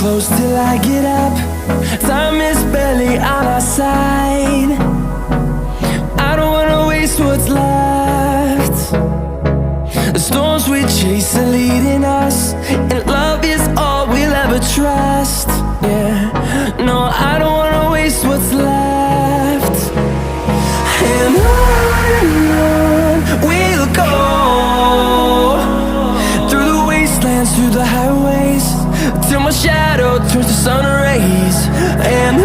close till I get up. Time is barely on our side. I don't wanna waste what's left. The storms we chase are leading us, and love is all we'll ever trust. Yeah, no, I don't wanna waste what's left. And on we'll go, through the wastelands, through the highways, till my shadow turns to sun rays. And